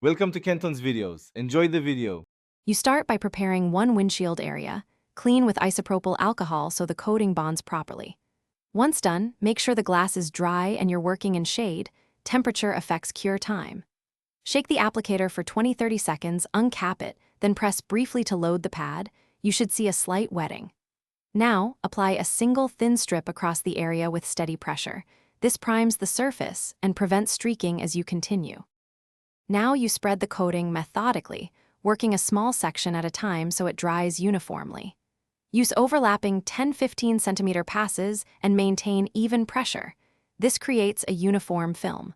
Welcome to Kenton's videos. Enjoy the video. You start by preparing one windshield area. Clean with isopropyl alcohol so the coating bonds properly. Once done, make sure the glass is dry and you're working in shade. Temperature affects cure time. Shake the applicator for 20-30 seconds, uncap it, then press briefly to load the pad. You should see a slight wetting. Now, apply a single thin strip across the area with steady pressure. This primes the surface and prevents streaking as you continue. Now you spread the coating methodically, working a small section at a time so it dries uniformly. Use overlapping 10-15 centimeter passes and maintain even pressure. This creates a uniform film.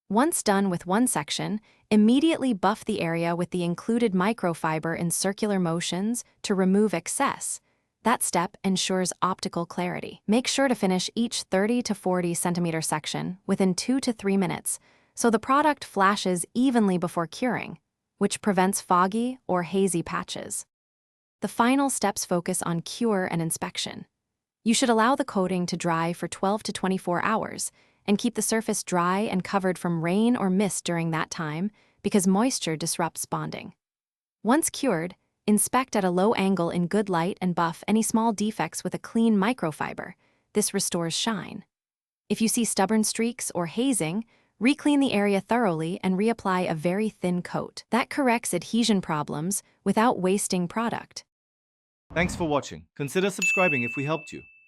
Once done with one section, immediately buff the area with the included microfiber in circular motions to remove excess. That step ensures optical clarity. Make sure to finish each 30 to 40 centimeter section within 2 to 3 minutes, so the product flashes evenly before curing, which prevents foggy or hazy patches. The final steps focus on cure and inspection. You should allow the coating to dry for 12 to 24 hours and keep the surface dry and covered from rain or mist during that time because moisture disrupts bonding. Once cured, inspect at a low angle in good light and buff any small defects with a clean microfiber. This restores shine. If you see stubborn streaks or hazing, re-clean the area thoroughly and reapply a very thin coat. That corrects adhesion problems without wasting product. Thanks for watching. Consider subscribing if we helped you.